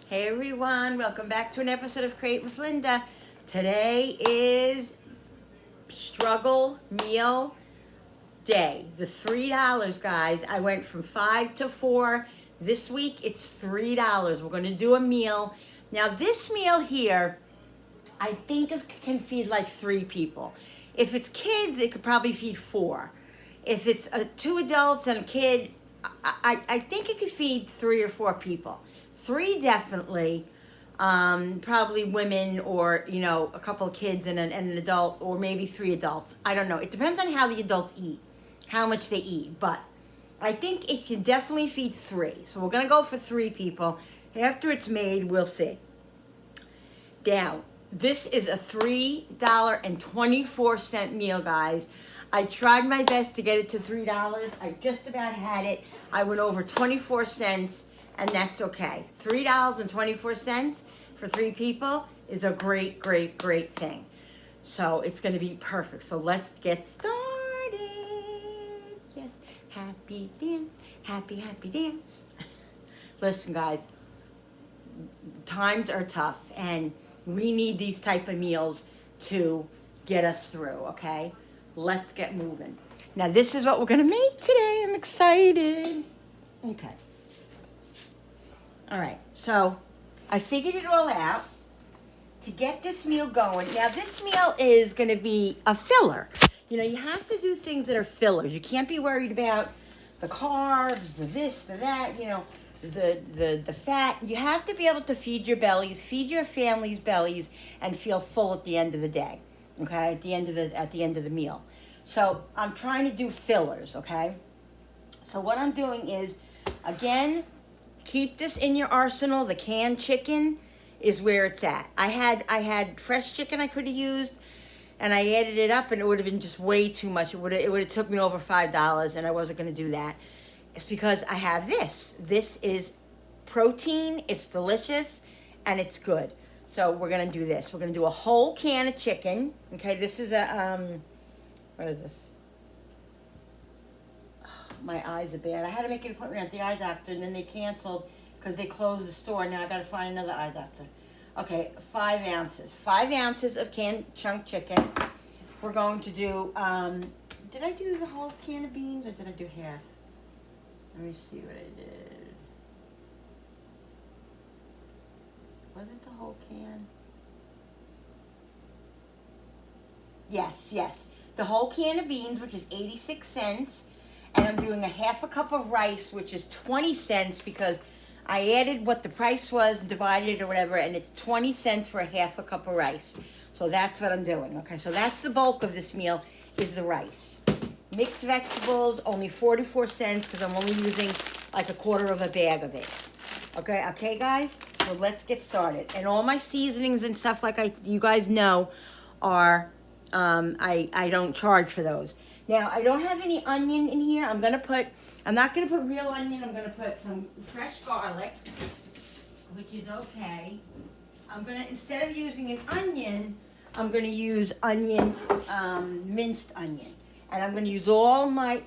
Hey everyone, welcome back to an episode of Create with Linda. Today is struggle meal day. The $3, guys. I went from 5 to 4. This week it's $3. We're going to do a meal. Now this meal here, I think it can feed like 3 people. If it's kids, it could probably feed 4. If it's 2 adults and a kid, I think it could feed 3 or 4 people. 3 definitely, probably women or, a couple of kids and an adult, or maybe 3 adults. I don't know. It depends on how the adults eat, how much they eat. But I think it can definitely feed 3. So we're going to go for 3 people. After it's made, we'll see. Now, this is a $3.24 meal, guys. I tried my best to get it to $3. I just about had it. I went over 24 cents, and that's okay. $3.24 for 3 people is a great, great, great thing. So it's going to be perfect. So let's get started. Yes, happy dance, happy, happy dance. Listen, guys, times are tough, and we need these type of meals to get us through, okay? Let's get moving. Now, this is what we're going to make today. I'm excited. Okay. All right. So, I figured it all out to get this meal going. Now, this meal is going to be a filler. You have to do things that are fillers. You can't be worried about the carbs, the this, the that, the fat. You have to be able to feed your bellies, feed your family's bellies, and feel full at the end of the day. Okay, at the end of the meal. So I'm trying to do fillers. Okay. So what I'm doing is, again, keep this in your arsenal. The canned chicken is where it's at. I had fresh chicken I could have used, and I added it up, and it would have been just way too much. It would have took me over $5, and I wasn't going to do that. It's because I have this. This is protein. It's delicious, and it's good. So we're going to do this. We're going to do a whole can of chicken. Okay, this is what is this? Oh, my eyes are bad. I had to make an appointment at the eye doctor, and then they canceled because they closed the store. Now I got to find another eye doctor. Okay, 5 ounces. 5 ounces of canned chunk chicken. We're going to do, did I do the whole can of beans, or did I do half? Let me see what I did. Was it the whole can? Yes. The whole can of beans, which is 86 cents. And I'm doing a half a cup of rice, which is 20 cents, because I added what the price was, divided it or whatever, and it's 20 cents for a half a cup of rice. So that's what I'm doing. Okay, so that's the bulk of this meal, is the rice. Mixed vegetables, only 44 cents, because I'm only using like a quarter of a bag of it. Okay, guys? So let's get started. And all my seasonings and stuff, like you guys know, are, I don't charge for those. Now, I don't have any onion in here. I'm not going to put real onion. I'm going to put some fresh garlic, which is okay. Instead of using an onion, I'm going to use minced onion. And I'm going to use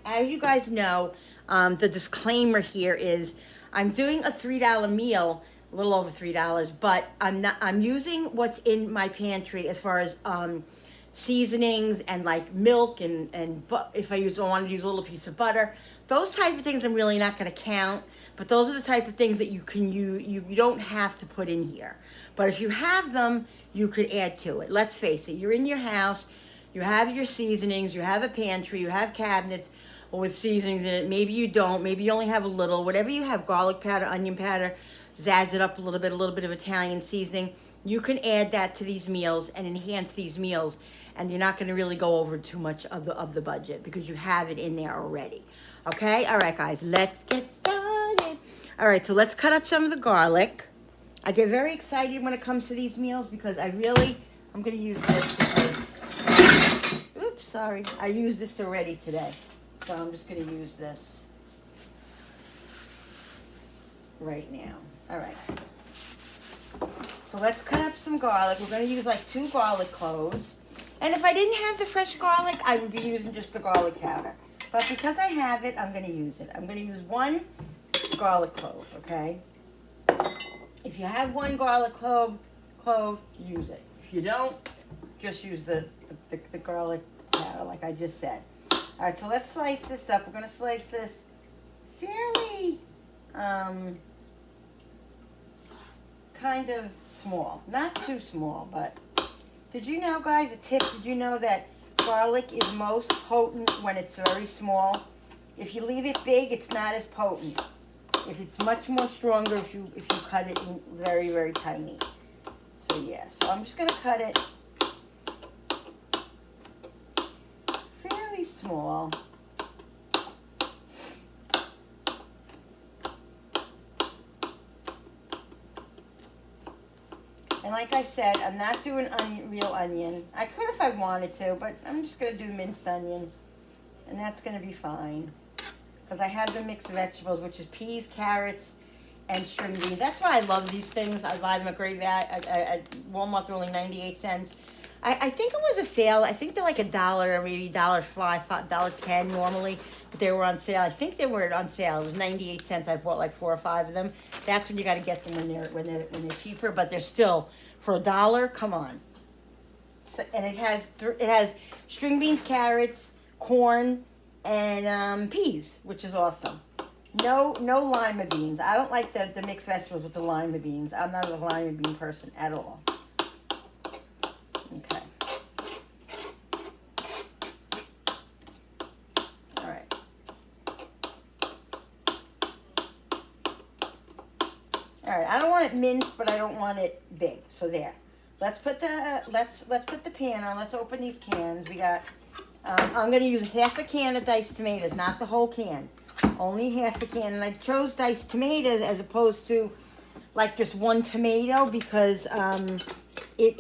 as you guys know, the disclaimer here is I'm doing a $3 meal, a little over $3, but I'm using what's in my pantry as far as seasonings and like milk and if I want to use a little piece of butter. Those type of things I'm really not going to count, but those are the type of things that you don't have to put in here. But if you have them, you could add to it. Let's face it, you're in your house, you have your seasonings, you have a pantry, you have cabinets with seasonings in it. Maybe you don't, maybe you only have a little. Whatever you have, garlic powder, onion powder, zazz it up a little bit of Italian seasoning. You can add that to these meals and enhance these meals, and you're not going to really go over too much of the budget because you have it in there already. Okay? All right, guys, let's get started. All right, so let's cut up some of the garlic. I get very excited when it comes to these meals because I'm going to use this today. Oops, sorry. I used this already today, so I'm just going to use this right now. All right. So let's cut up some garlic. We're going to use like 2 garlic cloves. And if I didn't have the fresh garlic, I would be using just the garlic powder. But because I have it, I'm going to use it. I'm going to use 1 garlic clove, okay? If you have one garlic clove, use it. If you don't, just use the garlic powder like I just said. All right, so let's slice this up. We're gonna slice this fairly kind of small, not too small, but did you know, guys, a tip, did you know that garlic is most potent when it's very small? If you leave it big, it's not as potent. If it's much more stronger if you cut it in very, very tiny. So yeah, so I'm just gonna cut it fairly small. And like I said, I'm not doing real onion. I could if I wanted to, but I'm just going to do minced onion. And that's going to be fine. Because I have the mixed vegetables, which is peas, carrots, and string beans. That's why I love these things. I buy them at Great Value at Walmart. They're only 98 cents. I think it was a sale. I think they're like $1 or maybe $1.05, $1.10 normally. But they were on sale. I think they were on sale. It was 98 cents. I bought like 4 or 5 of them. That's when you got to get them when they're cheaper. But they're still for $1. Come on. So, and it has string beans, carrots, corn, and peas, which is awesome. No lima beans. I don't like the mixed vegetables with the lima beans. I'm not a lima bean person at all. Okay. All right. All right. I don't want it minced, but I don't want it big. So there. Let's put the pan on. Let's open these cans. We got. I'm going to use half a can of diced tomatoes, not the whole can. Only half a can. And I chose diced tomatoes as opposed to like just one tomato because it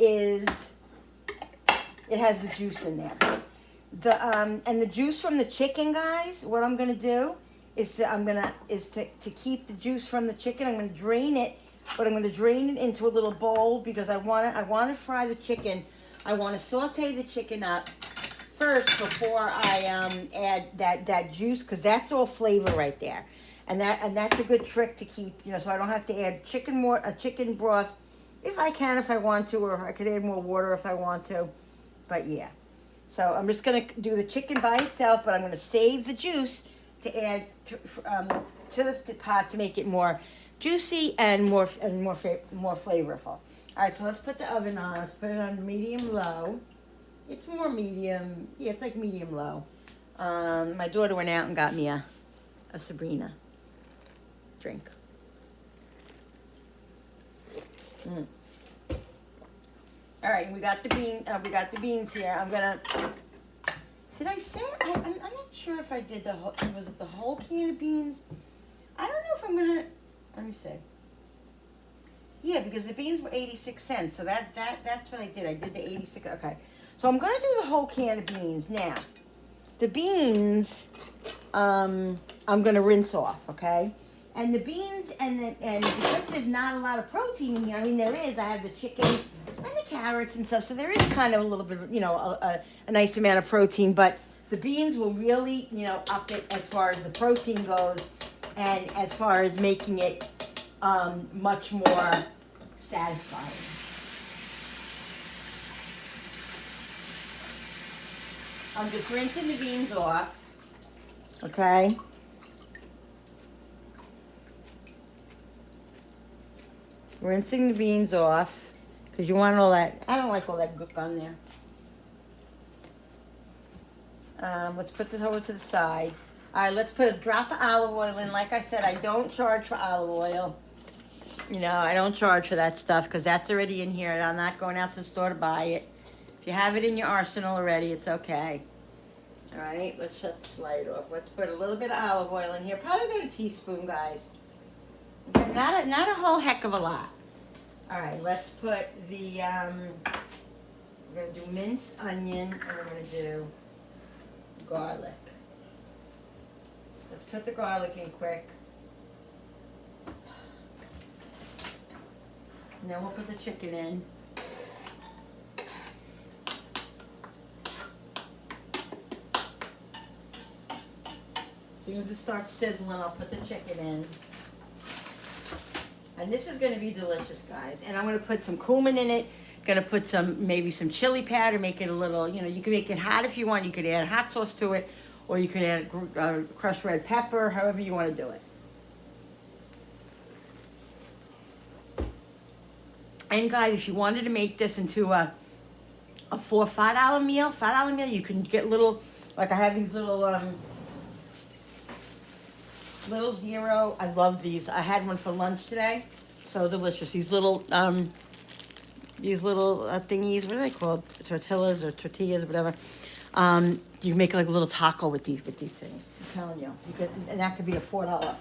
has the juice in there. And the juice from the chicken, guys, what I'm going to do is to keep the juice from the chicken. I'm going to drain it, but I'm going to drain it into a little bowl because I want to fry the chicken. I want to saute the chicken up first before I add that juice, because that's all flavor right there, and that's a good trick to keep, so I don't have to add chicken broth if I want to, or I could add more water if I want to, but yeah. So I'm just gonna do the chicken by itself, but I'm gonna save the juice to add to the pot to make it more juicy and more flavorful. All right, so let's put the oven on. Let's put it on medium low. It's more medium. Yeah, it's like medium low. My daughter went out and got me a Sabrina drink. All right, we got the beans here. I'm gonna. Did I say? I'm not sure if I did was it the whole can of beans? I don't know if I'm gonna. Let me see. Yeah, because the beans were 86 cents, so that's what I did. I did the 86. Okay. So I'm going to do the whole can of beans. Now, the beans, I'm going to rinse off, okay? And the beans, and because there's not a lot of protein in here, I mean, there is. I have the chicken and the carrots and stuff, so there is kind of a little bit of, a nice amount of protein. But the beans will really, up it as far as the protein goes and as far as making it much more satisfying. I'm just rinsing the beans off, okay? Rinsing the beans off, because you want all that, I don't like all that gook on there. Let's put this over to the side. All right, let's put a drop of olive oil in. Like I said, I don't charge for olive oil. I don't charge for that stuff because that's already in here, and I'm not going out to the store to buy it. If you have it in your arsenal already, it's okay. All right, let's shut the slide off. Let's put a little bit of olive oil in here, probably about a teaspoon, guys. Okay, not a whole heck of a lot. All right, let's put the, we're going to do minced onion, and we're going to do garlic. Let's put the garlic in quick. And then we'll put the chicken in. As soon as it starts sizzling, I'll put the chicken in. And this is gonna be delicious, guys. And I'm gonna put some cumin in it. Gonna put maybe some chili powder, make it a little, you can make it hot if you want. You could add hot sauce to it, or you could add crushed red pepper, however you wanna do it. And guys, if you wanted to make this into a $5 meal, you can get little, like I have these little zero. I love these. I had one for lunch today. So delicious. These little thingies. What are they called? Tortillas or tortillas, or whatever. You can make like a little taco with these things. I'm telling you, and that could be a $5 meal.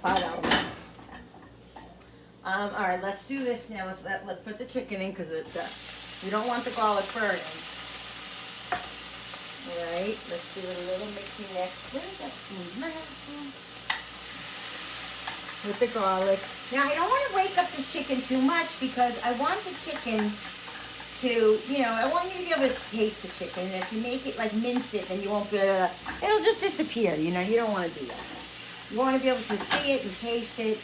All right, let's do this now. Let's put the chicken in because we don't want the garlic burning. All right, let's do a little mixy mix with the garlic. Now, I don't want to wake up the chicken too much because I want the chicken to, I want you to be able to taste the chicken. And if you make it, like mince it, then you won't be able to, it'll just disappear, you don't want to do that. You want to be able to see it and taste it,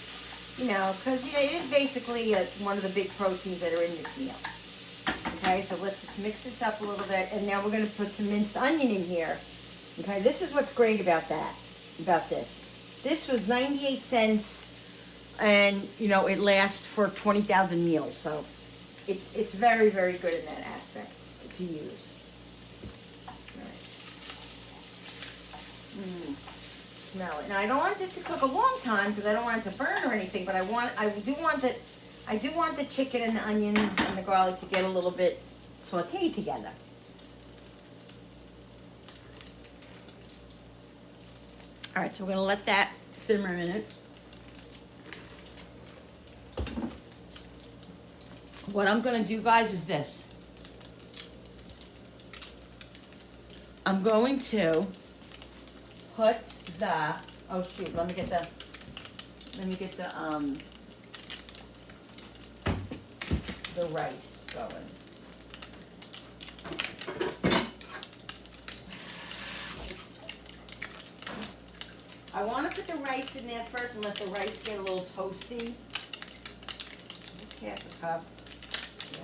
because, it is basically one of the big proteins that are in this meal. Okay, so let's just mix this up a little bit, and now we're going to put some minced onion in here. Okay, this is what's great about this. This was 98 cents, and, it lasts for 20,000 meals, so it's very, very good in that aspect to use. All right. Smell it. Now, I don't want this to cook a long time because I don't want it to burn or anything, but I do want the chicken and the onions and the garlic to get a little bit sauteed together. All right, so we're going to let that simmer a minute. What I'm going to do, guys, is this. I'm going to put oh shoot, let me get the rice going. I want to put the rice in there first and let the rice get a little toasty. Just half a cup. Yeah.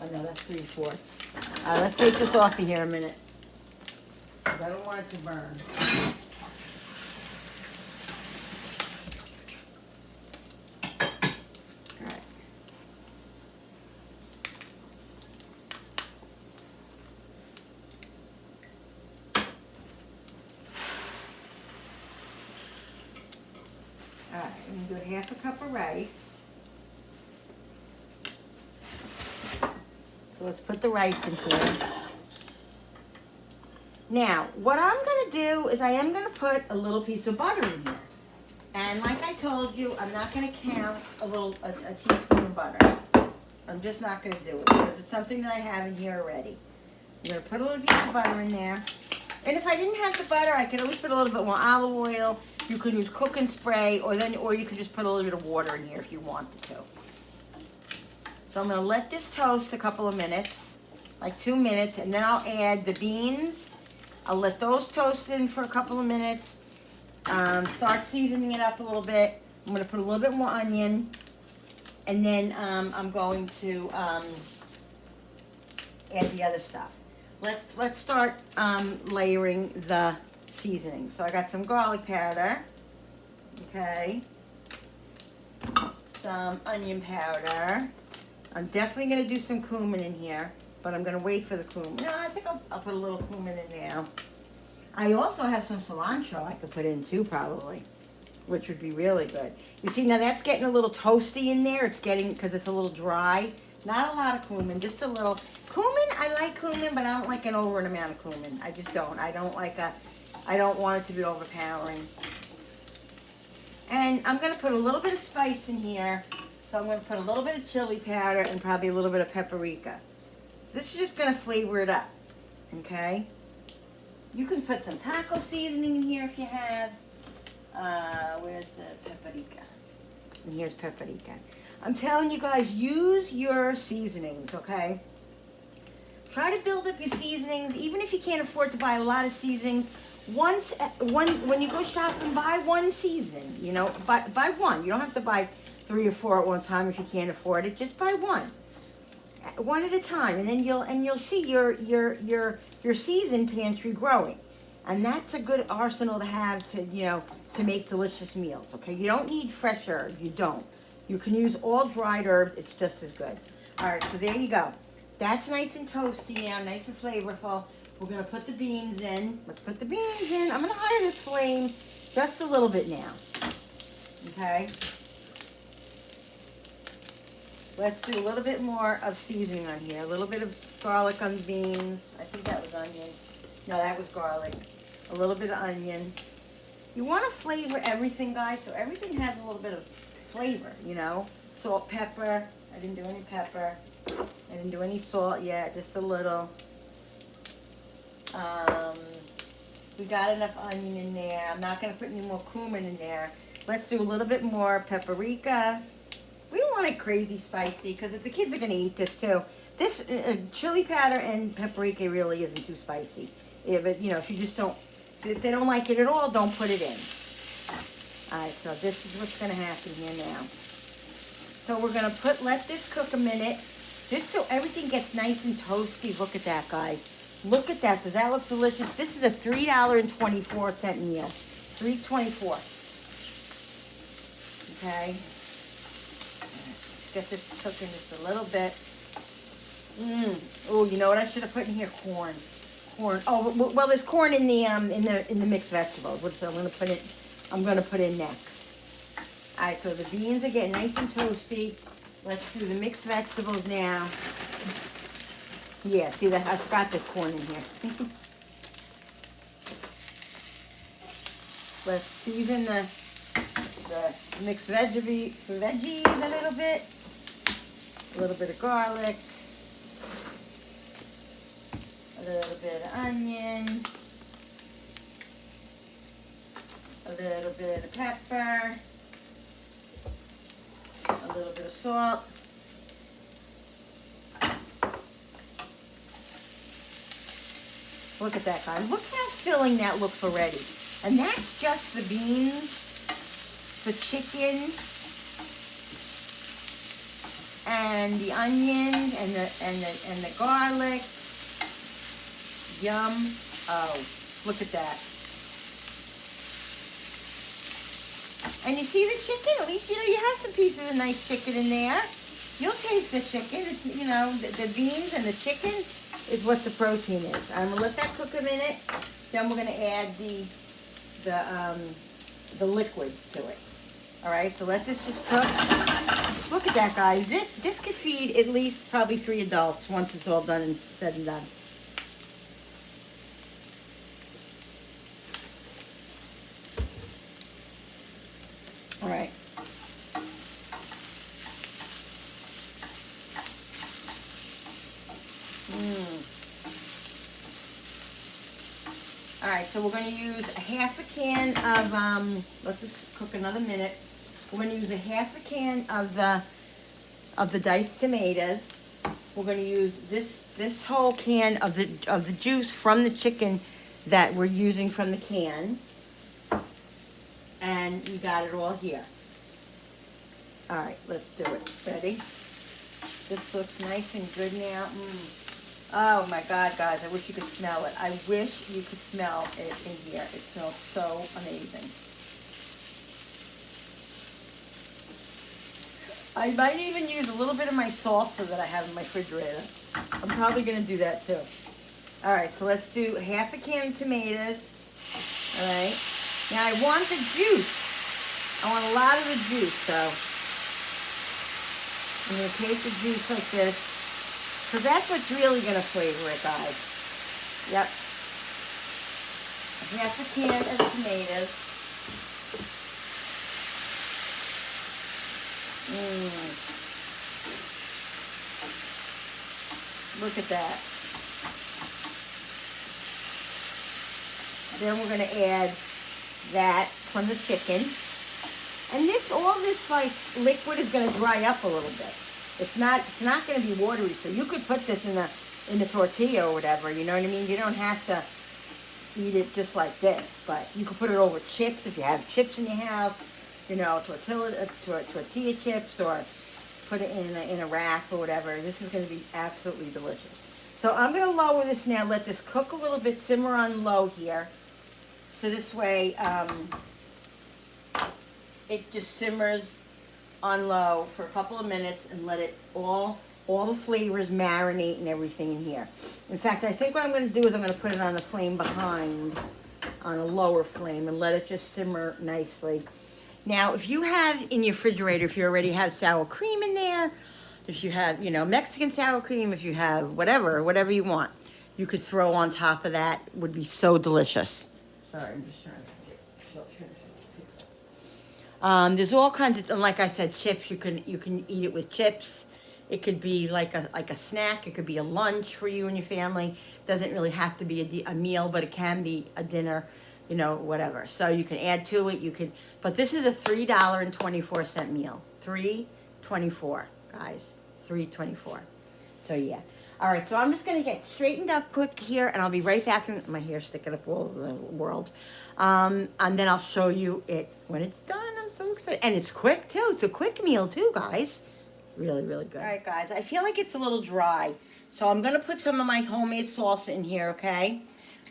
Oh no, that's 3/4. Let's take this off of here a minute. I don't want it to burn. All right, I'm going to do half a cup of rice. So let's put the rice in here. Now, what I'm going to do is I am going to put a little piece of butter in here. And like I told you, I'm not going to count a teaspoon of butter. I'm just not going to do it because it's something that I have in here already. I'm going to put a little piece of butter in there. And if I didn't have the butter, I could always put a little bit more olive oil. You could use cooking spray, or you could just put a little bit of water in here if you wanted to. So I'm going to let this toast a couple of minutes, like 2 minutes, and then I'll add the beans. I'll let those toast in for a couple of minutes. Start seasoning it up a little bit. I'm going to put a little bit more onion, and then I'm going to add the other stuff. Let's start layering the seasoning. So I got some garlic powder, okay, some onion powder. I'm definitely going to do some cumin in here, but I'm going to wait for the cumin. No, I think I'll put a little cumin in now. I also have some cilantro I could put in too, probably, which would be really good. You see, now that's getting a little toasty in there. It's getting, because it's a little dry. Not a lot of cumin, just a little. Cumin, I like cumin, but I don't like an over an amount of cumin. I just don't. I don't want it to be overpowering. And I'm going to put a little bit of spice in here. So I'm going to put a little bit of chili powder and probably a little bit of paprika. This is just going to flavor it up, okay? You can put some taco seasoning in here if you have. Where's the paprika? And here's paprika. I'm telling you guys, use your seasonings, okay? Try to build up your seasonings. Even if you can't afford to buy a lot of seasonings, when you go shopping, buy one season. You know, buy one. You don't have to buy 3 or 4 at one time if you can't afford it. Just buy one at a time, and then you'll see your season pantry growing, and that's a good arsenal to have to make delicious meals. Okay, you don't need fresh herbs. You don't. You can use all dried herbs. It's just as good. All right, so there you go. That's nice and toasty now, nice and flavorful. We're gonna put the beans in. Let's put the beans in. I'm gonna higher this flame just a little bit now. Okay. Let's do a little bit more of seasoning on here. A little bit of garlic on the beans. I think that was onion. No, that was garlic. A little bit of onion. You want to flavor everything, guys, so everything has a little bit of flavor, you know. Salt, pepper. I didn't do any pepper. I didn't do any salt yet, just a little. We got enough onion in there. I'm not going to put any more cumin in there. Let's do a little bit more paprika. We don't want it crazy spicy because the kids are going to eat this too. This chili powder and paprika really isn't too spicy. But you know, if you just don't, if they don't like it at all, don't put it in. All right, so this is what's going to happen here now. So we're going to let this cook a minute, just so everything gets nice and toasty. Look at that, guys. Look at that. Does that look delicious? This is a $3.24 meal. $3.24. Okay. Get this cooking just a little bit. Oh, you know what I should have put in here? Corn. Oh, well, there's corn in the mixed vegetables, which I'm gonna put in next. All right, so the beans are getting nice and toasty. Let's do the mixed vegetables now. Yeah, see that I forgot there's corn in here. Let's season the mixed veggies a little bit. A little bit of garlic, a little bit of onion, a little bit of pepper, a little bit of salt. Look at that, guys. Look how filling that looks already. And that's just the beans, the chicken, and the onion and the garlic. Yum. Oh, look at that. And you see the chicken? At least you know you have some pieces of nice chicken in there. You'll taste the chicken. It's, you know, the beans and the chicken is what the protein is. I'm gonna let that cook a minute. Then we're gonna add the liquids to it. All right, so let this just cook. Look at that, guys. This could feed at least probably 3 adults once it's all done and said and done. All right. All right, so we're going to use a half a can of, let's just cook another minute. We're going to use a half a can of the diced tomatoes. We're going to use this whole can of the juice from the chicken that we're using from the can. And we got it all here. All right, let's do it. Ready? This looks nice and good now. Oh my God, guys, I wish you could smell it. I wish you could smell it in here. It smells so amazing. I might even use a little bit of my salsa that I have in my refrigerator. I'm probably going to do that too. All right, so let's do half a can of tomatoes. All right. Now I want the juice. I want a lot of the juice, so I'm going to take the juice like this. Because that's what's really going to flavor it, guys. Yep. Half a can of tomatoes. Look at that. Then we're going to add that from the chicken. And all this like liquid is going to dry up a little bit. It's not going to be watery, so you could put this in the tortilla or whatever, you know what I mean? You don't have to eat it just like this, but you can put it over chips if you have chips in your house, you know, tortilla chips, or put it in a wrap or whatever. This is going to be absolutely delicious. So I'm going to lower this now, let this cook a little bit, simmer on low here. So this way it just simmers on low for a couple of minutes and let it all the flavors marinate and everything in here. In fact, I think what I'm going to do is I'm going to put it on the flame behind, on a lower flame, and let it just simmer nicely. Now, if you have in your refrigerator, if you already have sour cream in there, if you have, you know, Mexican sour cream, if you have whatever you want, you could throw on top of that. It would be so delicious. Sorry, I'm just trying to get pixels. There's all kinds of, like I said, chips. You can eat it with chips. It could be like a snack. It could be a lunch for you and your family. Doesn't really have to be a meal, but it can be a dinner, you know, whatever. So you can add to it. You could, but this is a $3.24 meal. $3.24, guys. $3.24. So yeah. All right. So I'm just gonna get straightened up quick here, and I'll be right back. In my hair sticking up all over the world, and then I'll show you it when it's done. I'm so excited, and it's quick too. It's a quick meal too, guys. Really, really good. All right, guys. I feel like it's a little dry, so I'm gonna put some of my homemade salsa in here. Okay.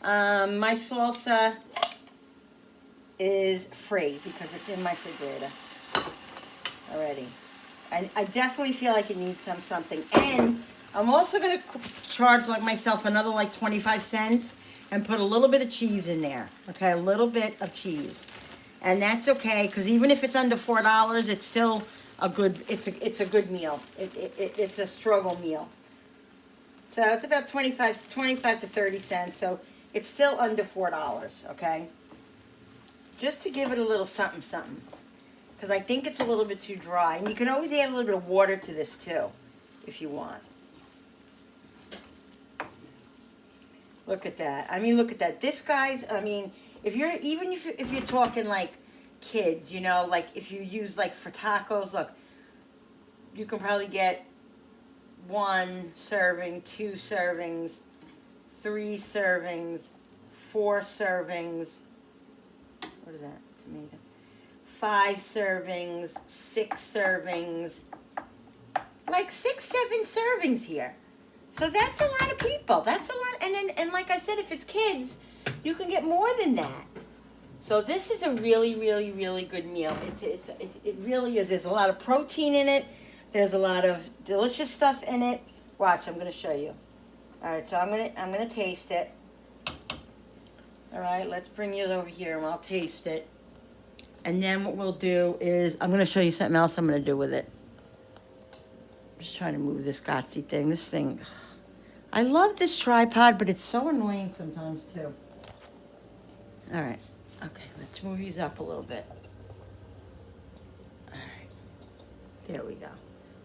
My salsa is free because it's in my refrigerator already. I definitely feel like it needs something. And I'm also going to charge like myself another like 25 cents and put a little bit of cheese in there. Okay, a little bit of cheese. And that's okay, because even if it's under $4, it's still a good, it's a good meal. It's a struggle meal. So it's about 25 to 30 cents. So it's still under $4, okay? Just to give it a little something, something. Because I think it's a little bit too dry. And you can always add a little bit of water to this too, if you want. Look at that. I mean, look at that. This, guys, I mean, if you're talking like kids, you know, like if you use like for tacos, look, you can probably get 1 serving, 2 servings, 3 servings, 4 servings. What is that? Tomato. 5 servings, 6 servings, like 6, 7 servings here. So that's a lot of people. That's a lot. And like I said, if it's kids, you can get more than that. So this is a really, really, really good meal. It really is. There's a lot of protein in it. There's a lot of delicious stuff in it. Watch, I'm going to show you. All right, so I'm gonna taste it. All right, let's bring it over here and I'll taste it. And then what we'll do is, I'm going to show you something else I'm going to do with it. I'm just trying to move this Gotsy thing. This thing, I love this tripod, but it's so annoying sometimes too. All right. Okay, let's move these up a little bit. All right. There we go.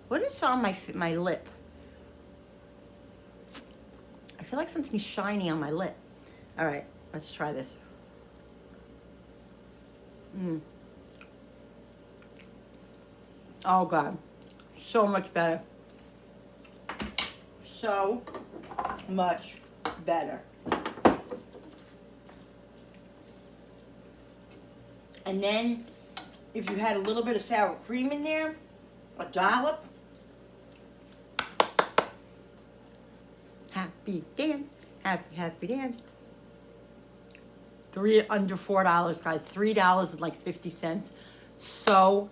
What is on my lip? I feel like something's shiny on my lip. All right, let's try this. Oh God, so much better. So much better. And then if you had a little bit of sour cream in there, a dollop. Happy dance, happy dance. Under $4, guys. $3.50. So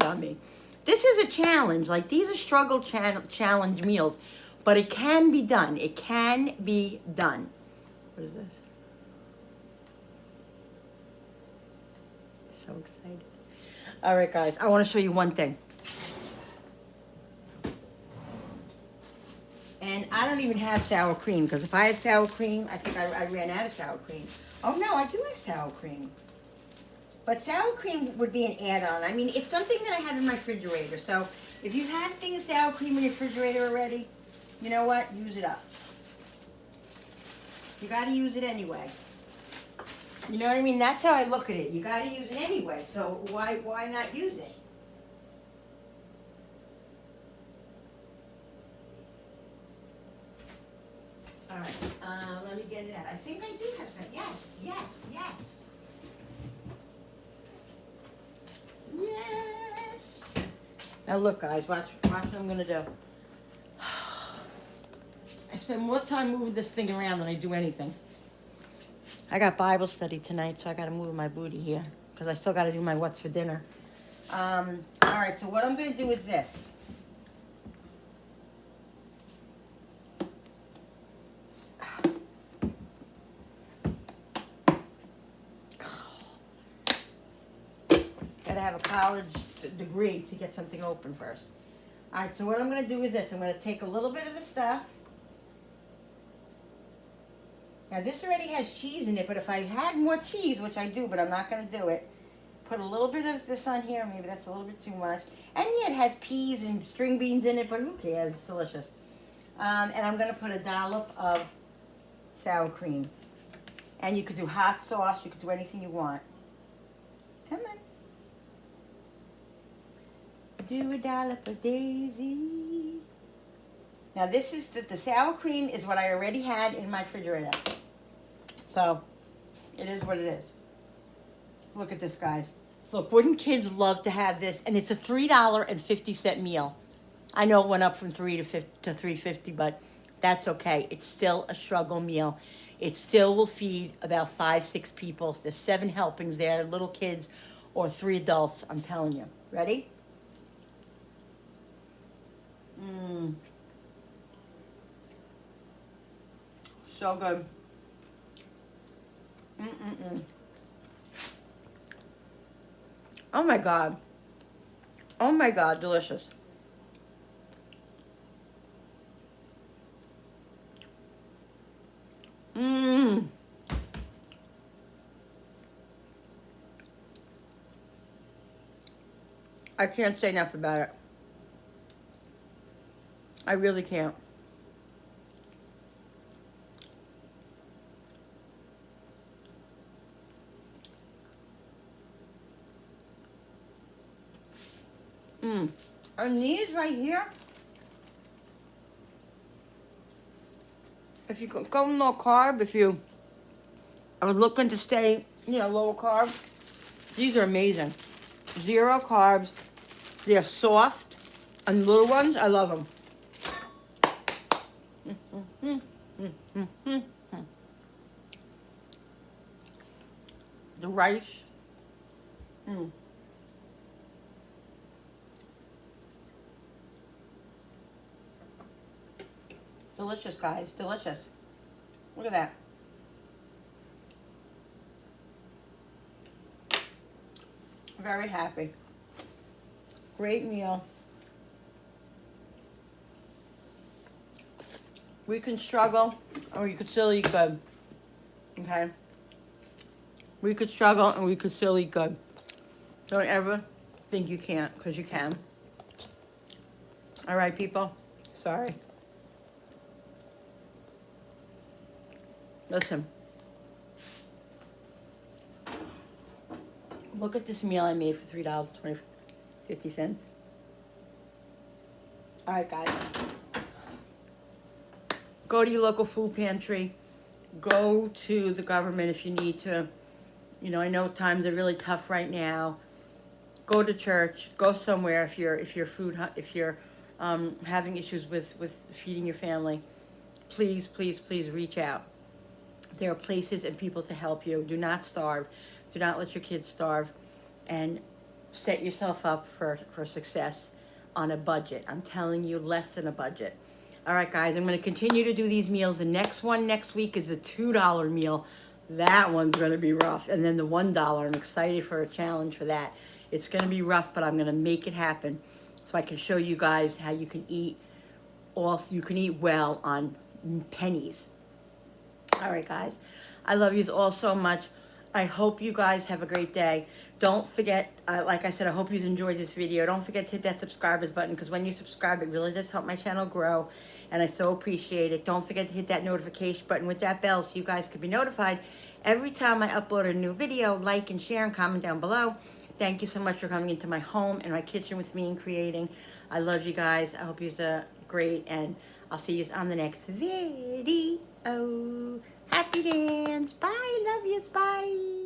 yummy. This is a challenge. Like, these are struggle challenge meals, but it can be done. It can be done. What is this? So excited. All right, guys. I want to show you one thing. And I don't even have sour cream, because if I had sour cream, I think I ran out of sour cream. Oh, no, I do have sour cream. But sour cream would be an add-on. I mean, it's something that I have in my refrigerator. So if you have things sour cream in your refrigerator already, you know what? Use it up. You got to use it anyway. You know what I mean? That's how I look at it. You got to use it anyway. So why not use it? All right. Let me get it out. I think I do have some. Yes, yes, yes. Yes. Now look, guys, watch what I'm gonna do. I spend more time moving this thing around than I do anything. I got Bible study tonight, so I gotta move my booty here because I still gotta do my what's for dinner. All right, so what I'm gonna do is this. Gotta have a college degree to get something open first. All right, so what I'm gonna do is this. I'm gonna take a little bit of the stuff. Now this already has cheese in it, but if I had more cheese, which I do, but I'm not gonna do it, put a little bit of this on here. Maybe that's a little bit too much. And yeah, it has peas and string beans in it, but who cares? It's delicious. And I'm gonna put a dollop of sour cream. And you could do hot sauce. You could do anything you want. Come on. Do a dollop of Daisy. Now this is the sour cream is what I already had in my refrigerator. So it is what it is. Look at this, guys. Look, wouldn't kids love to have this? And it's a $3.50 meal. I know it went up from $3 to $3.50, but that's okay. It's still a struggle meal. It still will feed about 5-6 people. There's 7 helpings there, little kids or 3 adults. I'm telling you. Ready? So good. Oh my God. Oh my God, delicious. I can't say enough about it. I really can't. And these right here, if you go low carb, if you are looking to stay, lower carb, these are amazing. 0 carbs. They're soft. And little ones, I love them. The rice. Delicious, guys. Delicious. Look at that. Very happy. Great meal. We can struggle, or you could still eat good. Okay? We could struggle, and we could still eat good. Don't ever think you can't, because you can. All right, people? Sorry. Listen. Look at this meal I made for $3.50. All right, guys. Go to your local food pantry. Go to the government if you need to. I know times are really tough right now. Go to church. Go somewhere if you're having issues with feeding your family. Please, please, please reach out. There are places and people to help you. Do not starve. Do not let your kids starve. And set yourself up for success on a budget. I'm telling you, less than a budget. All right, guys, I'm going to continue to do these meals. The next one next week is the $2 meal. That one's going to be rough. And then the $1, I'm excited for a challenge for that. It's going to be rough, but I'm going to make it happen so I can show you guys how you can eat. Also, you can eat well on pennies. All right, guys. I love you all so much. I hope you guys have a great day. Don't forget, like I said, I hope you enjoyed this video. Don't forget to hit that subscribers button, because when you subscribe, it really does help my channel grow, and I so appreciate it. Don't forget to hit that notification button with that bell so you guys can be notified every time I upload a new video. Like and share and comment down below. Thank you so much for coming into my home and my kitchen with me and creating. I love you guys. I hope you're great, and I'll see you on the next video. Oh, happy dance. Bye. Love yous. Bye.